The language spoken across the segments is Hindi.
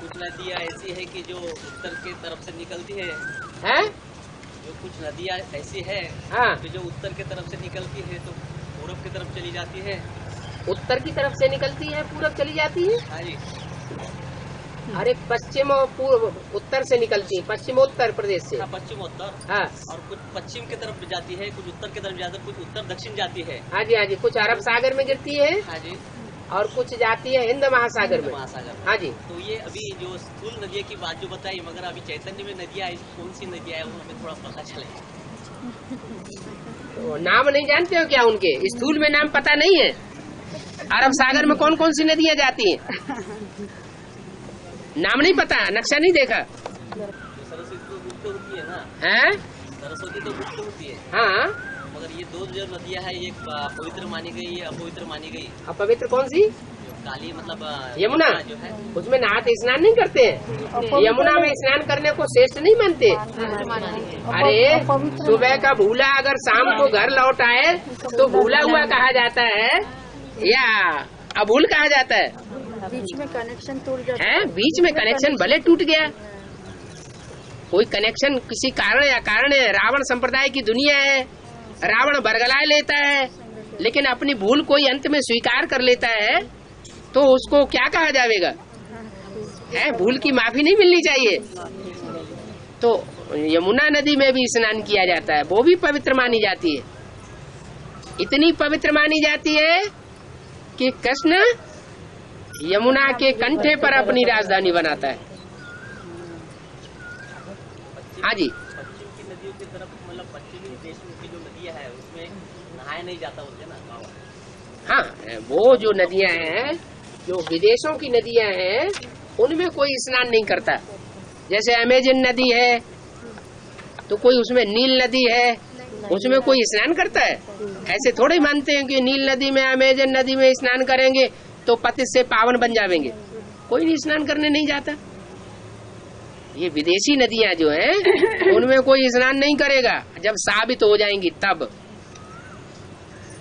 कुछ नदियाँ ऐसी है कि जो उत्तर की तरफ से निकलती है। हैं? जो कुछ नदियाँ ऐसी है हाँ, कि जो उत्तर की तरफ से निकलती है तो पूरब की तरफ चली जाती है। उत्तर की तरफ से निकलती है, पूरब चली जाती है। हाँ जी। अरे पश्चिम और पूर्व, उत्तर से निकलती है, पश्चिमोत्तर प्रदेश से। हाँ, पश्चिमोत्तर। हाँ और कुछ पश्चिम की तरफ जाती है, कुछ उत्तर की तरफ जाती है, कुछ उत्तर दक्षिण जाती है। हाँ जी, हाँ जी, कुछ अरब सागर में गिरती है हाँ जी। और कुछ जाती है हिंद महासागर में। महासागर में। हाँ जी। तो ये अभी जो स्थूल नदियों की बात जो बताई, मगर अभी चैतन्य में नदियाँ कौन सी नदियाँ है वो हमें थोड़ा पता चले। तो नाम नहीं जानते हो क्या उनके? स्थूल में नाम पता नहीं है? अरब सागर में कौन कौन सी नदियाँ जाती हैं? नाम नहीं पता, नक्शा नहीं देखा सरस्वती तो गुप्त होती है ना। है? सरस्वती तो गुप्त होती है, हाँ, मगर ये दो जो नदियाँ है, एक पवित्र मानी गई, ये अपवित्र मानी गई। अपवित्र कौन सी? जो काली मतलब यमुना। जो है, उसमें नहाते स्नान नहीं करते हैं। यमुना में स्नान करने को श्रेष्ठ नहीं मानते। अरे सुबह का भूला अगर शाम को घर लौट आए तो भूला हुआ कहा जाता है या अभूल कहा जाता है? बीच में कनेक्शन टूट जाता है, बीच में कनेक्शन भले टूट गया, कोई कनेक्शन किसी कारण या कारण है। रावण संप्रदाय की दुनिया है, रावण बरगलाए लेता है, लेकिन अपनी भूल कोई अंत में स्वीकार कर लेता है तो उसको क्या कहा जाएगा? है, भूल की माफी नहीं मिलनी चाहिए। तो यमुना नदी में भी स्नान किया जाता है, वो भी पवित्र मानी जाती है। इतनी पवित्र मानी जाती है कि कृष्ण यमुना के कंठे पर अपनी राजधानी बनाता है। हाँ जी। पश्चिम की नदियों की तरफ, मतलब पश्चिमी देशों की जो नदियाँ है उसमें नहाया नहीं जाता बोलते ना गाँव। हाँ, वो जो नदियाँ हैं, जो विदेशों की नदियाँ हैं, उनमें कोई स्नान नहीं करता। जैसे अमेजन नदी है तो कोई उसमें, नील नदी है उसमें कोई स्नान करता है? ऐसे थोड़े मानते हैं कि नील नदी में, अमेजन नदी में स्नान करेंगे तो पति से पावन बन जाएंगे। कोई नहीं स्नान करने नहीं जाता। ये विदेशी नदियां जो हैं उनमें कोई स्नान नहीं करेगा। जब साबित हो जाएंगी तब,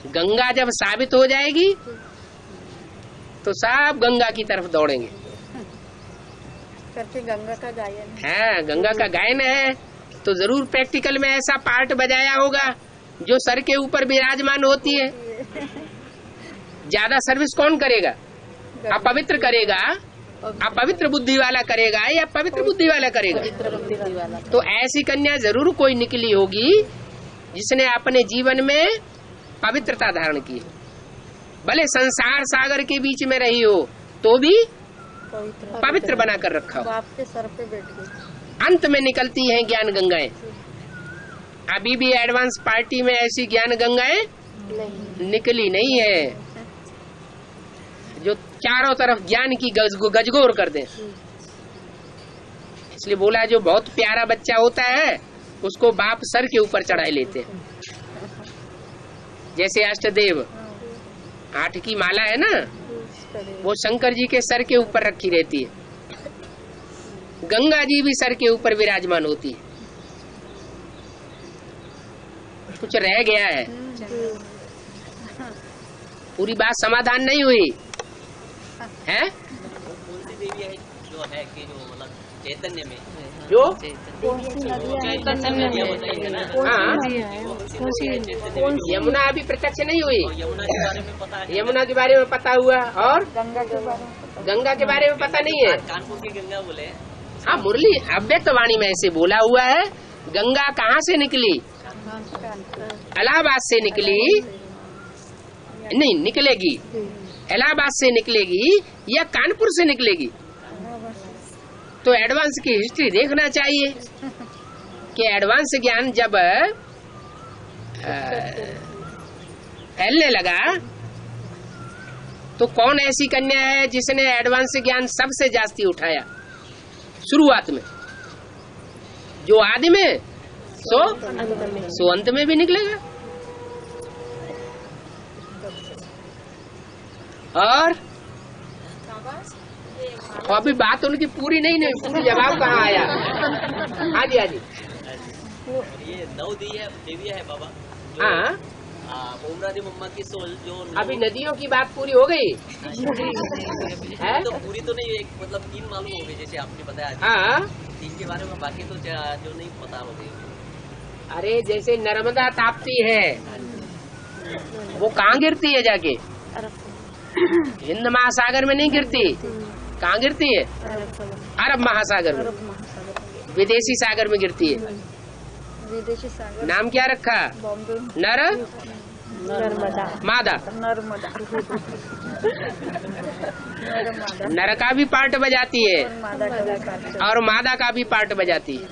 गंगा जब साबित हो जाएगी तो सब गंगा की तरफ दौड़ेंगे। करके गंगा का गायन है, गंगा का गायन है तो जरूर प्रैक्टिकल में ऐसा पार्ट बजाया होगा जो सर के ऊपर विराजमान होती है। ज्यादा सर्विस कौन करेगा? अपवित्र करेगा, अपवित्र बुद्धि वाला करेगा या पवित्र बुद्धि वाला करेगा? तो ऐसी कन्या जरूर कोई निकली होगी जिसने अपने जीवन में पवित्रता धारण की। भले संसार सागर के बीच में रही हो तो भी पवित्र बना कर रखा हो। बाप के सर पे बैठ गई। अंत में निकलती हैं ज्ञान गंगाएं। अभी भी एडवांस पार्टी में ऐसी ज्ञान गंगाएं निकली नहीं है जो चारों तरफ ज्ञान की गजगोर कर दें। इसलिए बोला, जो बहुत प्यारा बच्चा होता है उसको बाप सर के ऊपर चढ़ाए लेते हैं। जैसे अष्टदेव 8 की माला है ना, वो शंकर जी के सर के ऊपर रखी रहती है। गंगा जी भी सर के ऊपर विराजमान होती है। कुछ रह गया है, पूरी बात समाधान नहीं हुई है। कौन सी देवी है जो है कि जो मतलब चैतन्य में जो नदियाँ बताई है ना, हाँ, कौन सी है चैतन्य में? यमुना अभी प्रत्यक्ष नहीं हुई। और यमुना के बारे में पता है? यमुना के बारे में पता हुआ और गंगा के बारे में गंगा के बारे में पता नहीं है। कानपुर की गंगा बोले। हाँ, मुरली अव्यक्त वाणी में ऐसे बोला हुआ है। गंगा कहाँ से निकली? इलाहाबाद से निकली नहीं, निकलेगी। इलाहाबाद से निकलेगी या कानपुर से निकलेगी? तो एडवांस की हिस्ट्री देखना चाहिए कि एडवांस ज्ञान जब फैलने लगा तो कौन ऐसी कन्या है जिसने एडवांस ज्ञान सबसे जास्ती उठाया शुरुआत में? जो आदि में सो अंत में भी निकलेगा। और अभी बात उनकी पूरी नहीं, पूरी जवाब कहाँ आया? हाँ जी, हाँ जी। और ये 9 देवियाँ है बाबा, हाँ, ओमरादी मम्मा की सोल जो अभी नदियों की बात पूरी हो गई है? तो पूरी तो नहीं, एक मतलब 3 मालूम हो गई जैसे आपने बताया। हाँ, 3 के बारे में, बाकी तो जो नहीं पता हो गई। अरे जैसे नर्मदा ताप्ती है, वो कहाँ गिरती है जाके? हिंद महासागर में नहीं गिरती। कहाँ गिरती है? अरब महासागर में, विदेशी सागर में गिरती है। विदेशी सागर नाम क्या रखा? बॉम्बे नर्मदा मादा। नर्मदा नर का भी पार्ट बजाती है मादा का भी पार्ट और मादा का भी पार्ट बजाती है।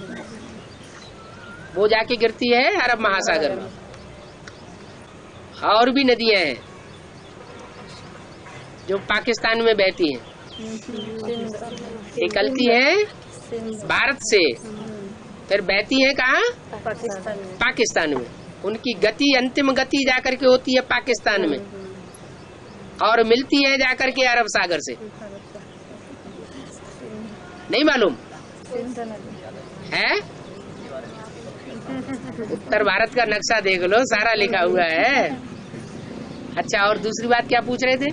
वो जाके गिरती है अरब महासागर में। और भी नदियां हैं जो पाकिस्तान में बहती हैं, निकलती है भारत से, फिर बहती है कहाँ? पाकिस्तान में। उनकी गति, अंतिम गति जाकर के होती है पाकिस्तान में और मिलती है जाकर के अरब सागर से। नहीं मालूम है? उत्तर भारत का नक्शा देख लो, सारा लिखा हुआ है। अच्छा, और दूसरी बात क्या पूछ रहे थे?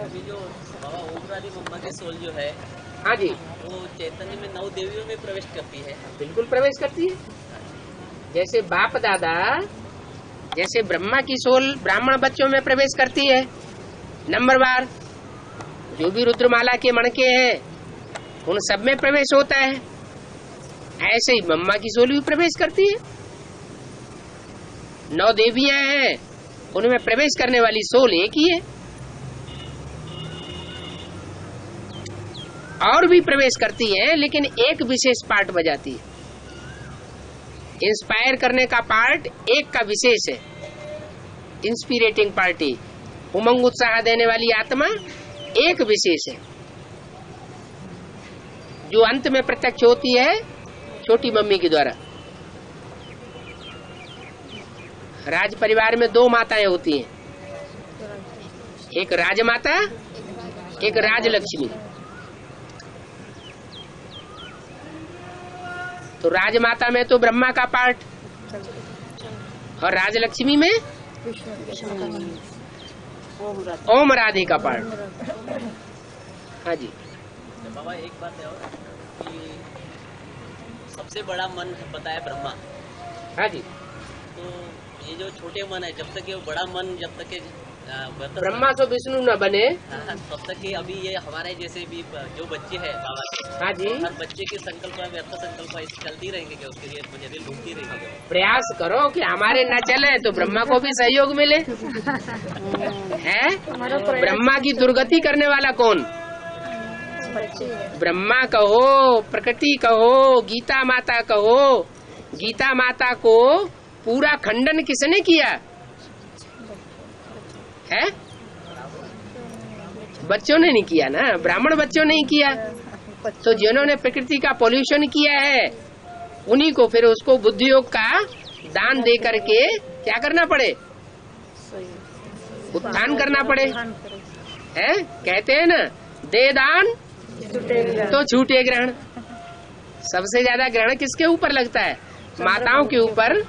अभी जो बाबा ओमरादी मम्मा की सोल जो है, हाँ जी, वो चैतन्य में 9 देवियों में प्रवेश करती है। बिल्कुल प्रवेश करती है। जैसे बाप दादा, जैसे ब्रह्मा की सोल ब्राह्मण बच्चों में प्रवेश करती है, नंबरवार जो भी रुद्रमाला के मणके हैं उन सब में प्रवेश होता है, ऐसे ही मम्मा की सोल भी प्रवेश करती है। 9 देवियां हैं, उनमें प्रवेश करने वाली सोल एक ही है। और भी प्रवेश करती है, लेकिन एक विशेष पार्ट बजाती है। इंस्पायर करने का पार्ट एक का विशेष है, इंस्पिरेटिंग पार्टी, उमंग उत्साह देने वाली आत्मा एक विशेष है, जो अंत में प्रत्यक्ष होती है छोटी मम्मी के द्वारा। राज परिवार में 2 माताएं होती हैं, एक राजमाता, एक राजलक्ष्मी। तो राजमाता में तो ब्रह्मा का पार्ट और राजलक्ष्मी में ओम राधे का पार्ट। हाँ जी, तो बाबा एक बात है और कि सबसे बड़ा मन बताया ब्रह्मा। हाँ जी, तो ये जो छोटे मन है, जब तक ये बड़ा मन, जब तक ब्रह्मा से विष्णु न बने, तब तक ये अभी ये हमारे जैसे भी जो बच्चे हैं बाबा के, हाँ जी, हर बच्चे के संकल्प व्यर्थ संकल्प ऐसे चलती रहेंगे कि उसके लिए मुझे दिल ढूंढती रहेगी। प्रयास करो कि हमारे न चले तो ब्रह्मा को भी सहयोग मिले। है ब्रह्मा की दुर्गति करने वाला कौन? ब्रह्मा कहो, प्रकृति कहो, गीता माता कहो। गीता माता को पूरा खंडन किसने किया है? बच्चों ने नहीं किया ना, ब्राह्मण बच्चों ने ही किया। तो जिन्होंने प्रकृति का पॉल्यूशन किया है, उन्हीं को फिर उसको बुद्धि योग का दान दे करके क्या करना पड़े? उत्थान करना पड़े। है कहते हैं ना, दे दान तो छूटे ग्रहण। सबसे ज्यादा ग्रहण किसके ऊपर लगता है? माताओं के ऊपर,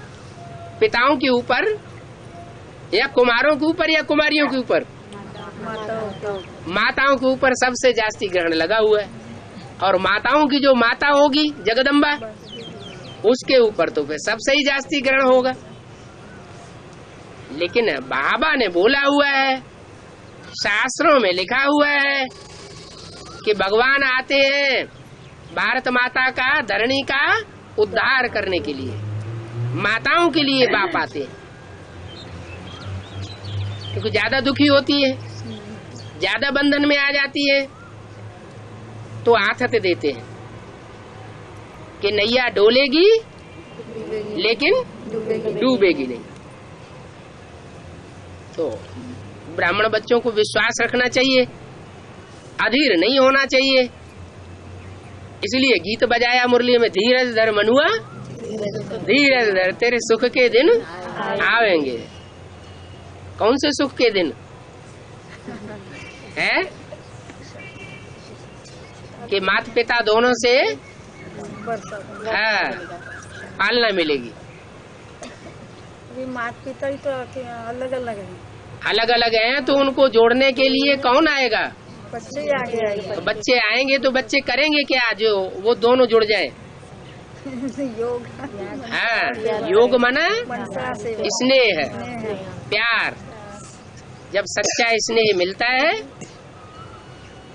पिताओं के ऊपर, या कुमारों के ऊपर, या कुमारियों के ऊपर? माताओं के ऊपर सबसे जास्ती ग्रहण लगा हुआ है। और माताओं की जो माता होगी जगदम्बा, उसके ऊपर तो फिर सबसे ही जास्ती ग्रहण होगा। लेकिन बाबा ने बोला हुआ है, शास्त्रों में लिखा हुआ है कि भगवान आते हैं भारत माता का, धरणी का उद्धार करने के लिए। माताओं के लिए बाप आते हैं, क्योंकि ज्यादा दुखी होती है, ज्यादा बंधन में आ जाती है, तो आथत देते हैं कि नैया डोलेगी लेकिन डूबेगी नहीं। तो ब्राह्मण बच्चों को विश्वास रखना चाहिए, अधीर नहीं होना चाहिए। इसलिए गीत बजाया मुरली में, धीरज धर मनुआ, धीरज धर तेरे सुख के दिन आवेंगे। कौन से सुख के दिन है? कि माता पिता दोनों से पालना मिलेगी। ये माता पिता ही तो अलग अलग है, अलग अलग हैं तो उनको जोड़ने के लिए कौन आएगा? बच्चे ही आगे आएंगे। तो बच्चे आएंगे तो बच्चे करेंगे क्या जो वो दोनों जुड़ जाए? योग, हाँ, योग माना मनसा से स्नेह है, स्नेह है। प्यार। जब सच्चा स्नेह मिलता है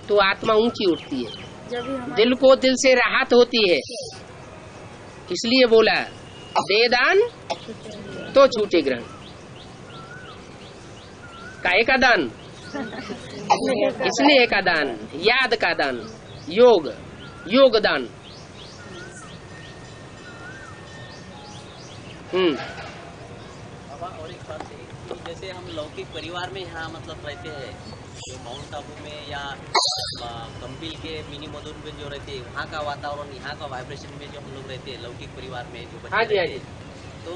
तो आत्मा ऊंची उठती है, जब भी हमारे दिल को दिल से राहत होती है। इसलिए बोला दे दान तो छूटे ग्रहण। काहे का दान? स्नेह का दान, याद का दान, योग दान। बाबा और एक बात है कि जैसे हम लौकिक परिवार में यहाँ मतलब रहते हैं, जो माउंट आबू में या कंपिल के मिनी मधुर में जो रहते हैं, वहाँ का वातावरण, यहाँ का वाइब्रेशन में जो हम लोग रहते हैं लौकिक परिवार में जो बच्चे हाँ जी, हाँ रहते हैं, तो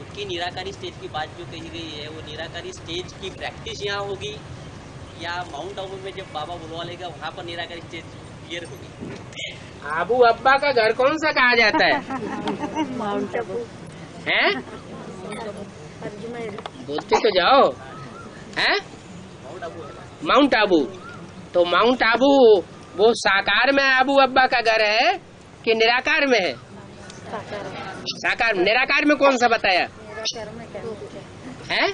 उनकी निराकारी स्टेज की बात जो कही गई है, वो निराकारी स्टेज की प्रैक्टिस यहाँ होगी या माउंट आबू में जब बाबा बुलवा लेगा वहाँ पर निराकारी स्टेज क्लियर होगी? आबू अब्बा का घर कौन सा कहा जाता है? माउंट आबू हैं? अजमेर, बोलते तो जाओ। हैं? माउंट आबू है ना? माउंट आबू। तो माउंट आबू वो साकार में आबू अब्बा का घर है कि निराकार में है? साकार। निराकार में कौन सा बताया मेरा घर में क्या है?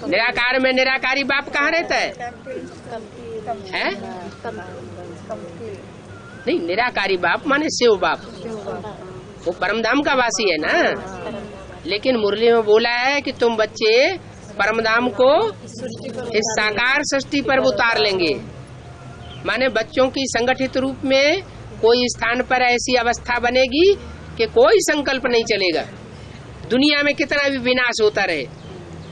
निराकार में निराकारी बाप कहाँ रहता है? है? नहीं, निराकारी बाप माने शिव बाप, वो परमधाम का वासी है ना। लेकिन मुरली में बोला है कि तुम बच्चे परमधाम को इस साकार सृष्टि पर उतार लेंगे। माने बच्चों की संगठित रूप में कोई स्थान पर ऐसी अवस्था बनेगी कि कोई संकल्प नहीं चलेगा। दुनिया में कितना भी विनाश होता रहे,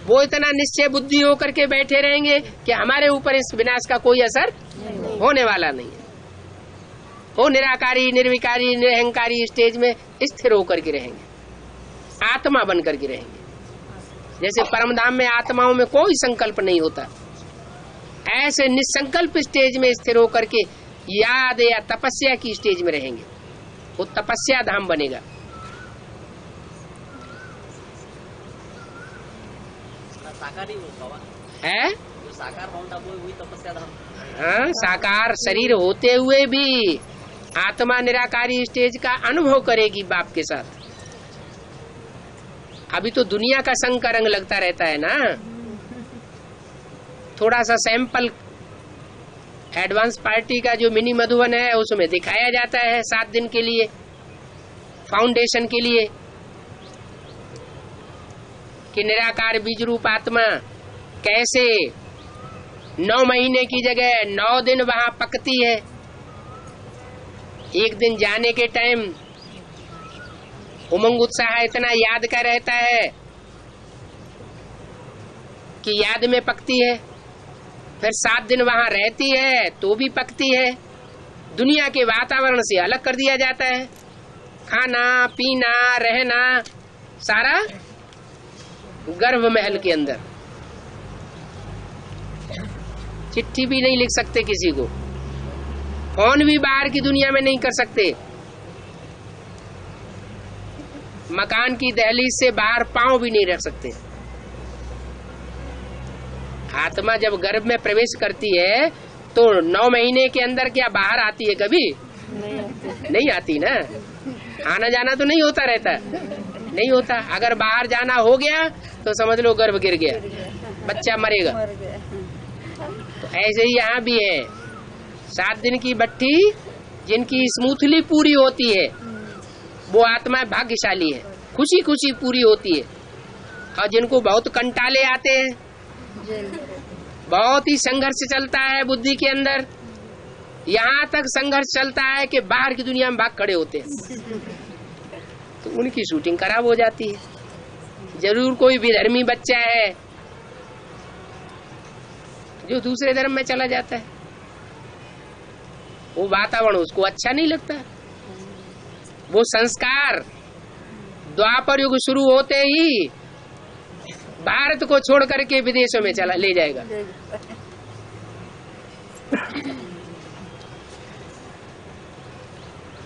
वो इतना निश्चय बुद्धि होकर के बैठे रहेंगे कि हमारे ऊपर इस विनाश का कोई असर होने वाला नहीं है। वो निराकारी, निर्विकारी, निरहंकारी स्टेज में स्थिर होकर के रहेंगे, आत्मा बन करके रहेंगे। जैसे परमधाम में आत्माओं में कोई संकल्प नहीं होता, ऐसे निसंकल्प स्टेज में स्थिर होकर के याद या तपस्या की स्टेज में रहेंगे। वो तपस्या धाम बनेगा। साकार ही वो बाबा है? जो साकार माउंट आबू है वही तपस्या धाम। हाँ, साकार शरीर होते हुए भी आत्मा निराकारी स्टेज का अनुभव करेगी बाप के साथ। अभी तो दुनिया का संग का रंग लगता रहता है ना। थोड़ा सा सैंपल एडवांस पार्टी का जो मिनी मधुबन है उसमें दिखाया जाता है 7 दिन के लिए, फाउंडेशन के लिए, कि निराकार बीज रूप आत्मा कैसे 9 महीने की जगह 9 दिन वहां पकती है। एक दिन जाने के टाइम उमंग उत्साह इतना याद का रहता है कि याद में पकती है, फिर 7 दिन वहां रहती है तो भी पकती है। दुनिया के वातावरण से अलग कर दिया जाता है, खाना पीना रहना सारा गर्भ महल के अंदर। चिट्ठी भी नहीं लिख सकते किसी को, फोन भी बाहर की दुनिया में नहीं कर सकते, मकान की दहलीज से बाहर पांव भी नहीं रख सकते। आत्मा जब गर्भ में प्रवेश करती है तो 9 महीने के अंदर क्या बाहर आती है? कभी नहीं आती ना। आना जाना तो नहीं होता रहता, नहीं होता। अगर बाहर जाना हो गया तो समझ लो गर्भ गिर गया, बच्चा मरेगा। तो ऐसे ही यहाँ भी है, 7 दिन की भट्ठी जिनकी स्मूथली पूरी होती है वो आत्मा भाग्यशाली है, खुशी खुशी पूरी होती है। और जिनको बहुत कंटाले आते हैं, बहुत ही संघर्ष चलता है बुद्धि के अंदर, यहाँ तक संघर्ष चलता है कि बाहर की दुनिया में भाग खड़े होते हैं, तो उनकी शूटिंग खराब हो जाती है। जरूर कोई विधर्मी बच्चा है जो दूसरे धर्म में चला जाता है, वो वातावरण उसको अच्छा नहीं लगता। वो संस्कार द्वापर युग शुरू होते ही भारत को छोड़ करके विदेशों में चला ले जाएगा।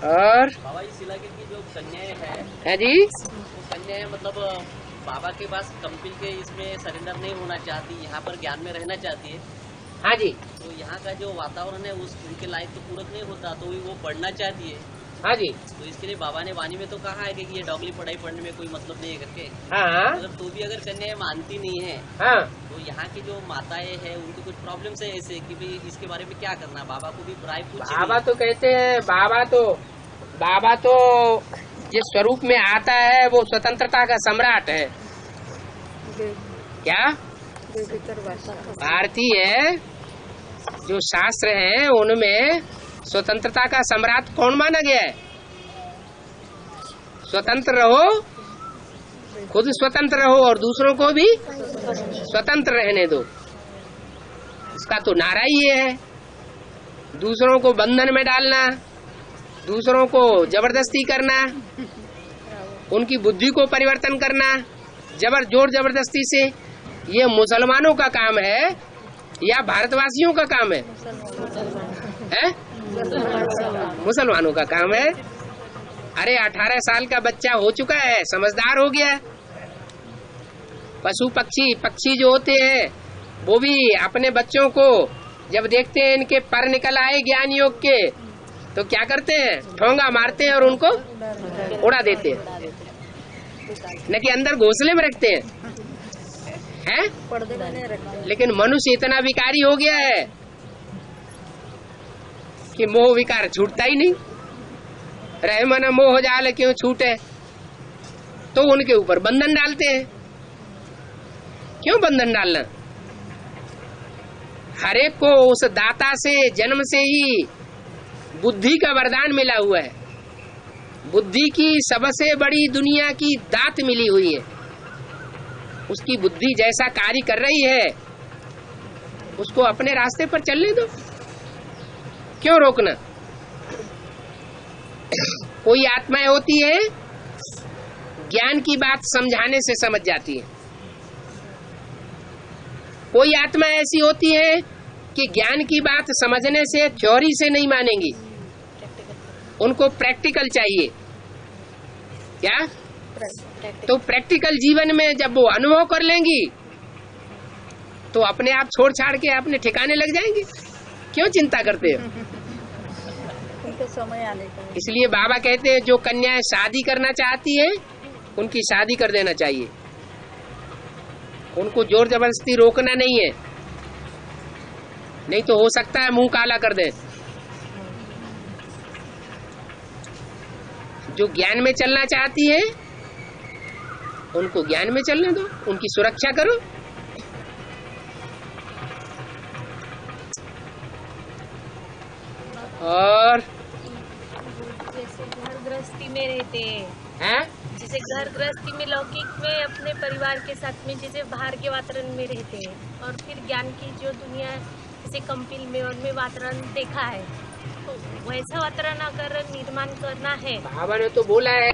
और बाबा इस इलाके की जो कन्याएं हैं है जी, वो कन्याएं मतलब बाबा के पास कंपिल के इसमें सरेंडर नहीं होना चाहती, यहाँ पर ज्ञान में रहना चाहती है, हाँ जी, तो यहाँ का जो वातावरण है उस उनके लायक तो पूरक नहीं होता, तो वो पढ़ना चाहती है। हाँ जी, तो इसके लिए बाबा ने वाणी में तो कहा है कि ये डॉगली पढ़ाई पढ़ने में कोई मतलब नहीं है करके। हाँ अगर तो भी अगर कन्याएं मानती नहीं है, हाँ, तो यहाँ की जो माताएं हैं उनको कुछ प्रॉब्लम है ऐसे कि भाई इसके बारे में क्या करना। बाबा को भी राय पूछी। बाबा तो कहते हैं, बाबा तो जिस स्वरूप में आता है वो स्वतंत्रता का सम्राट है। क्या भारतीय जो शास्त्र हैं उनमें स्वतंत्रता का सम्राट कौन माना गया है? स्वतंत्र रहो, खुद स्वतंत्र रहो और दूसरों को भी स्वतंत्र रहने दो। इसका तो नारा ही ये है। दूसरों को बंधन में डालना, दूसरों को जबरदस्ती करना, उनकी बुद्धि को परिवर्तन करना जोर जबरदस्ती से, ये मुसलमानों का काम है या भारतवासियों का काम है? मुसलमानों का काम है। अरे 18 साल का बच्चा हो चुका है, समझदार हो गया। पशु पक्षी जो होते हैं वो भी अपने बच्चों को जब देखते हैं इनके पर निकल आए ज्ञान योग के, तो क्या करते हैं? ठोंगा मारते हैं और उनको उड़ा देते हैं, न कि अंदर घोंसले में रखते हैं। लेकिन मनुष्य इतना विकारी हो गया है कि मोह विकार छूटता ही नहीं। रहे मन मोह जाल क्यों छूटे, तो उनके ऊपर बंधन डालते हैं। क्यों बंधन डालना? हरेक को उस दाता से जन्म से ही बुद्धि का वरदान मिला हुआ है। बुद्धि की सबसे बड़ी दुनिया की दात मिली हुई है। उसकी बुद्धि जैसा कार्य कर रही है उसको अपने रास्ते पर चलने दो, क्यों रोकना? कोई आत्माएं होती है ज्ञान की बात समझाने से समझ जाती है, कोई आत्मा ऐसी होती है कि ज्ञान की बात समझने से, थ्योरी से नहीं मानेंगी, उनको प्रैक्टिकल चाहिए। क्या? तो प्रैक्टिकल जीवन में जब वो अनुभव कर लेंगी तो अपने आप छोड़ छाड़ के अपने ठिकाने लग जाएंगे। क्यों चिंता करते हो? उनको समय आने का। इसलिए बाबा कहते हैं जो कन्याएं शादी करना चाहती है उनकी शादी कर देना चाहिए, उनको जोर जबरदस्ती रोकना नहीं है, नहीं तो हो सकता है मुंह काला कर दे। जो ज्ञान में चलना चाहती है उनको ज्ञान में चलने दो, उनकी सुरक्षा करो। और जैसे घर गृहस्थी में रहते हैं, जैसे घर गृहस्थी में लौकिक में अपने परिवार के साथ में जैसे बाहर के वातावरण में रहते हैं, और फिर ज्ञान की जो दुनिया जैसे कंपिल में उनमें वातावरण देखा है, तो वैसा वातावरण अगर निर्माण करना है। बाबा ने तो बोला है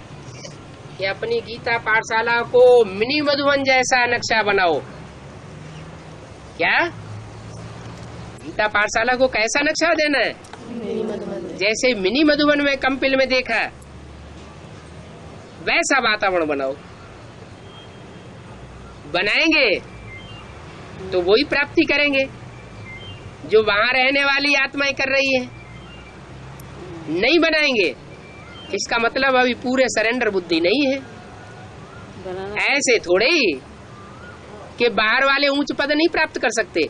कि अपनी गीता पाठशाला को मिनी मधुबन जैसा नक्शा बनाओ। क्या? गीता पाठशाला को कैसा नक्शा देना है? जैसे मिनी मधुबन में कंपिल में देखा वैसा वातावरण बनाओ। बनाएंगे तो वही प्राप्ति करेंगे जो वहां रहने वाली आत्माएं कर रही है। नहीं बनाएंगे इसका मतलब अभी पूरे सरेंडर बुद्धि नहीं है। ऐसे थोड़े ही कि बाहर वाले ऊंच पद नहीं प्राप्त कर सकते,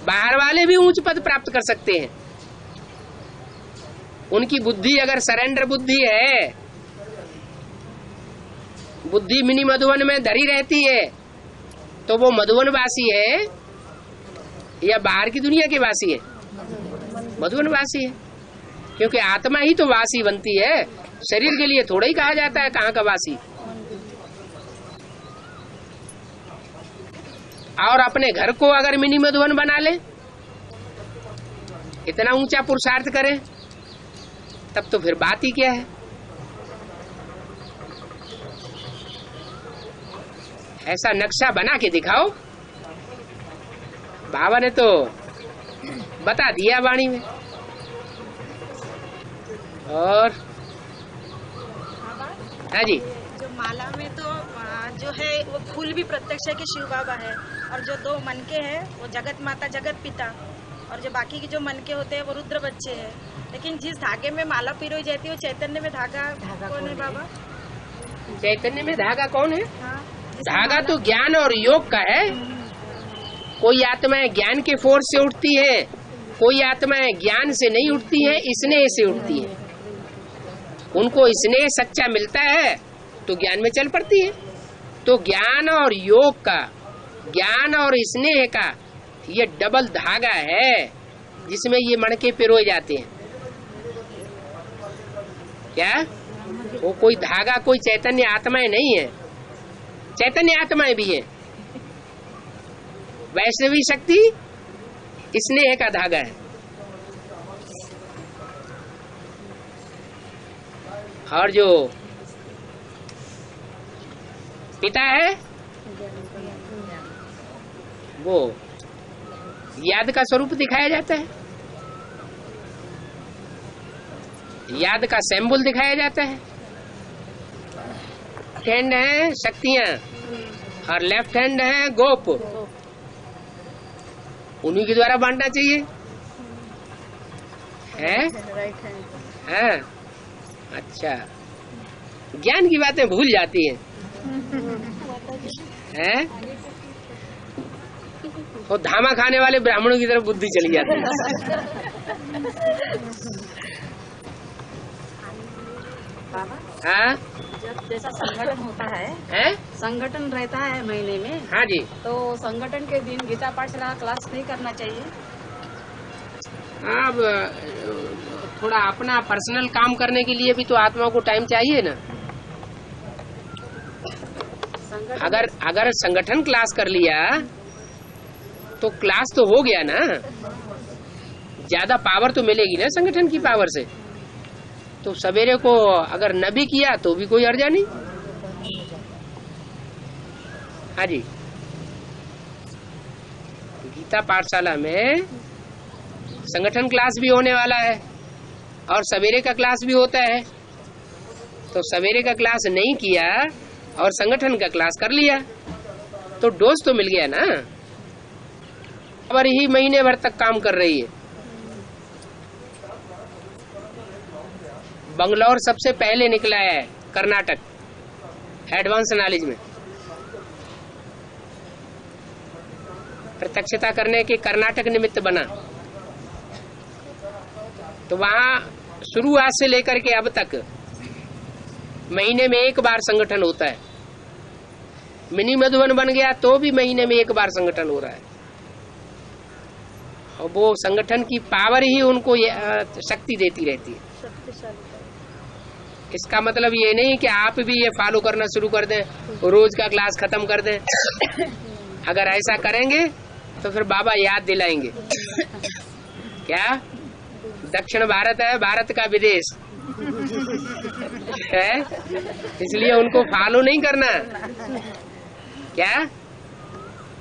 बाहर वाले भी ऊंच पद प्राप्त कर सकते हैं। उनकी बुद्धि अगर सरेंडर बुद्धि है, बुद्धि मिनी मधुबन में धरी रहती है, तो वो मधुबन वासी है या बाहर की दुनिया के वासी है? मधुबन वासी है, क्योंकि आत्मा ही तो वासी बनती है। शरीर के लिए थोड़ा ही कहा जाता है कहाँ का वासी। और अपने घर को अगर मिनी मधुबन बना ले, इतना ऊंचा पुरुषार्थ करें, तब तो फिर बात ही क्या है। ऐसा नक्शा बना के दिखाओ। बाबा ने तो बता दिया वाणी में। और हाँ जी, जो माला में तो जो है वो फूल भी प्रत्यक्ष है कि शिव बाबा है, और जो 2 मनके हैं वो जगत माता जगत पिता, और जो बाकी के जो मनके होते हैं वो रुद्र बच्चे हैं। लेकिन जिस धागे में माला पिरोई जाती है वो चैतन्य में धागा कौन है बाबा? चैतन्य में धागा कौन है? हाँ, धागा तो ज्ञान और योग का है। कोई आत्माएं ज्ञान के फोर्स से उठती है, कोई आत्माएं ज्ञान से नहीं उठती है, स्नेह से उठती है। उनको स्नेह सच्चा मिलता है तो ज्ञान में चल पड़ती है। तो ज्ञान और योग का, ज्ञान और स्नेह का ये डबल धागा है जिसमें ये मणके पिरोए जाते हैं। क्या वो कोई धागा कोई चैतन्य आत्माएं नहीं है, चैतन्य आत्माएं भी है। वैष्णवी शक्ति स्नेह का धागा है। और जो पिता है वो याद का स्वरूप दिखाया जाता है, याद का सैम्बल दिखाया जाता है। हैंड है शक्तियां और लेफ्ट हैंड है गोप, उन्हीं के द्वारा बांटना चाहिए है। Right hand. हाँ, अच्छा, ज्ञान की बातें भूल जाती हैं है? और धामा खाने वाले ब्राह्मणों की तरफ बुद्धि चली जाती है। हाँ, जब जैसा संगठन होता है, संगठन रहता है महीने में, हाँ जी, तो संगठन के दिन गीता पाठशाला क्लास नहीं करना चाहिए। अब थोड़ा अपना पर्सनल काम करने के लिए भी तो आत्मा को टाइम चाहिए ना। अगर संगठन क्लास कर लिया तो क्लास तो हो गया ना, ज्यादा पावर तो मिलेगी ना संगठन की पावर से। तो सवेरे को अगर न भी किया तो भी कोई अर्जा नहीं। हाँ जी, गीता पाठशाला में संगठन क्लास भी होने वाला है और सवेरे का क्लास भी होता है। तो सवेरे का क्लास नहीं किया और संगठन का क्लास कर लिया तो डोज तो मिल गया ना। और ही महीने भर तक काम कर रही है। बंगलौर सबसे पहले निकला है कर्नाटक एडवांस नॉलेज में। प्रत्यक्षता करने के कर्नाटक निमित्त बना। तो वहां शुरुआत से लेकर के अब तक महीने में एक बार संगठन होता है। मिनी मधुबन बन गया तो भी महीने में एक बार संगठन हो रहा है। और वो संगठन की पावर ही उनको शक्ति देती रहती है। इसका मतलब ये नहीं कि आप भी ये फॉलो करना शुरू कर दें, रोज का क्लास खत्म कर दें। अगर ऐसा करेंगे तो फिर बाबा याद दिलाएंगे। क्या दक्षिण भारत है भारत का विदेश है, इसलिए उनको फॉलो नहीं करना। क्या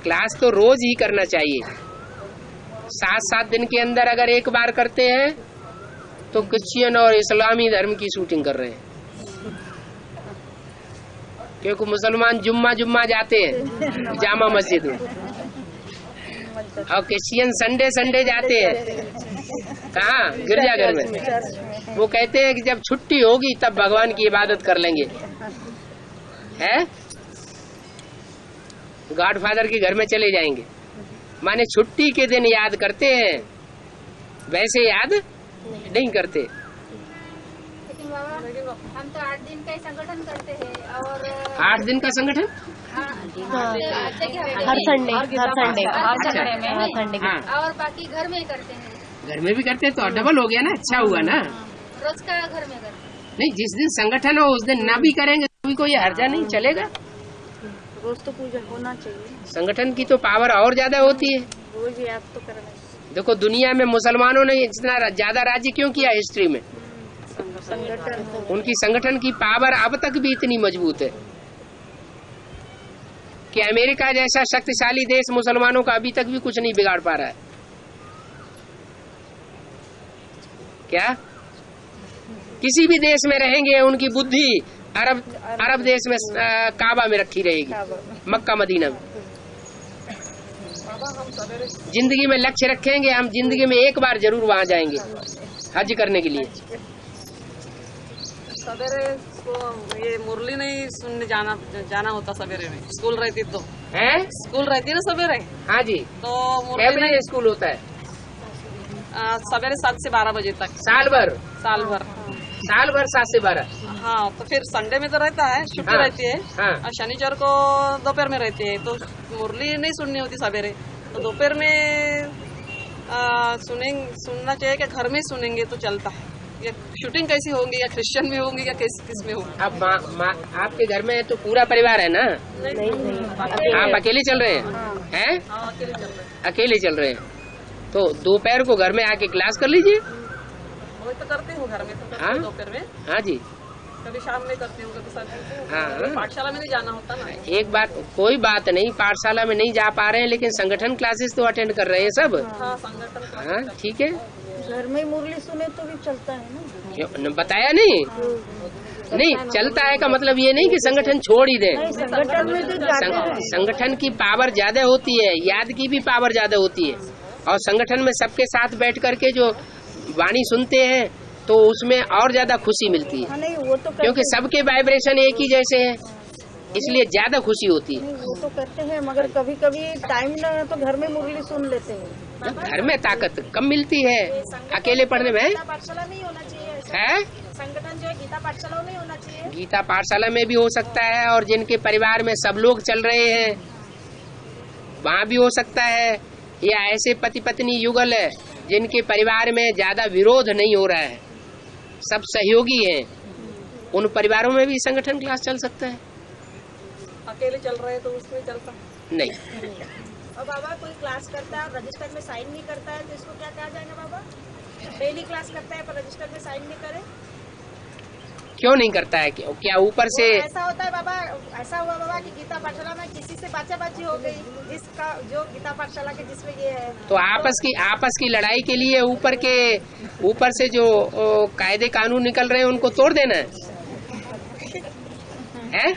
क्लास तो रोज ही करना चाहिए। 7-7 दिन के अंदर अगर एक बार करते हैं तो क्रिश्चियन और इस्लामी धर्म की शूटिंग कर रहे हैं। क्योंकि मुसलमान जुम्मा जाते हैं जामा मस्जिद में और क्रिश्चियन संडे जाते हैं कहाँ, गिरजाघर में। वो कहते हैं कि जब छुट्टी होगी तब भगवान की इबादत कर लेंगे। है गॉडफादर के घर में चले जाएंगे, माने छुट्टी के दिन याद करते हैं, वैसे याद नहीं करते। लेकिन बाबा हम तो 8 दिन का ही संगठन करते हैं। और 8 दिन का संगठन हर संडे में हाँ, और बाकी घर में ही करते हैं। घर में भी करते हैं तो डबल हो गया ना, अच्छा हुआ ना। रोज का घर में करते हैं। नहीं, जिस दिन संगठन हो उस दिन ना भी करेंगे तो भी कोई हर्जा नहीं, चलेगा। रोज तो पूजा होना चाहिए। संगठन की तो पावर और ज्यादा होती है। रोज याद तो करना चाहिए। देखो दुनिया में मुसलमानों ने इतना ज्यादा राज्य क्यों किया हिस्ट्री में? संगठन उनकी संगठन की पावर अब तक भी इतनी मजबूत है कि अमेरिका जैसा शक्तिशाली देश मुसलमानों का अभी तक भी कुछ नहीं बिगाड़ पा रहा है। क्या किसी भी देश में रहेंगे उनकी बुद्धि अरब देश में काबा में रखी रहेगी, मक्का मदीना में। जिंदगी में लक्ष्य रखेंगे, हम जिंदगी में एक बार जरूर वहाँ जाएंगे हज करने के लिए। सवेरे ये मुरली नहीं सुनने जाना होता सवेरे में, स्कूल रहती तो है, स्कूल रहती है ना सवेरे। हाँ जी, तो कै बजे स्कूल होता है? सवेरे 7 से 12 बजे तक। साल भर 7 से 12। हाँ, तो फिर संडे में तो रहता है, छुट्टी हाँ, रहती है। हाँ। और शनिवार को दोपहर में रहती है, तो मुरली नहीं सुननी होती सवेरे, तो दोपहर में सुनना चाहिए कि घर में सुनेंगे तो चलता है। या शूटिंग कैसी होंगी, या क्रिश्चियन में होंगी, या किस में होंगी। अब आपके घर में तो पूरा परिवार है ना? नहीं, आप अकेले चल रहे हैं? हैं? अकेले चल रहे हैं। अकेले चल रहे हैं, तो दोपहर को घर में आके क्लास कर लीजिए। वही तो करती हूँ, घर में तो करती हाँ? हूँ दोपहर में। हाँ जी, कभी शाम में करती हूँ, कभी सर। हाँ। पाठशाला में नहीं जाना होता ना। एक बात, कोई बात नहीं, पाठशाला में नहीं जा पा रहे हैं, लेकिन संगठन क्लासेस तो अटेंड कर रहे हैं सब। हाँ, संगठन। हाँ, ठीक है। घर में मुरली सुने तो भी चलता है ना। क्यों बताया नहीं? नहीं चलता है का मतलब ये नहीं कि संगठन छोड़ ही दें। संगठन में तो जाते हैं। संगठन की पावर ज्यादा होती है, याद की भी पावर ज्यादा होती है, और संगठन में सबके साथ बैठ करके जो वाणी सुनते हैं तो उसमें और ज्यादा खुशी मिलती है। नहीं, वो तो क्योंकि सबके वाइब्रेशन एक ही जैसे हैं, इसलिए ज्यादा खुशी होती है। वो तो करते हैं, मगर कभी कभी टाइम न तो घर में मुरली सुन लेते हैं। घर में ताकत कम मिलती है अकेले पढ़ने में। पाठशाला नहीं होना चाहिए है संगठन जो है, गीता पाठशाला नहीं होना चाहिए। गीता पाठशाला में भी हो सकता है, और जिनके परिवार में सब लोग चल रहे हैं वहाँ भी हो सकता है, या ऐसे पति पत्नी युगल है जिनके परिवार में ज्यादा विरोध नहीं हो रहा है, सब सहयोगी हैं, उन परिवारों में भी संगठन क्लास चल सकता है। अकेले चल रहे तो उसमें चलता नहीं, और बाबा कोई क्लास करता है और रजिस्टर में साइन नहीं करता है तो इसको क्या कहा जाएगा बाबा? डेली क्लास करता है पर रजिस्टर में साइन नहीं करे, क्यों नहीं करता है? क्या ऊपर से ऐसा होता है बाबा? ऐसा हुआ बाबा कि गीता पाठशाला में किसी से बाचाबाची हो गई, जिसका जो गीता पाठशाला के जिसमें ये है, तो आपस की लड़ाई के लिए ऊपर से जो कायदे कानून निकल रहे हैं उनको तोड़ देना है?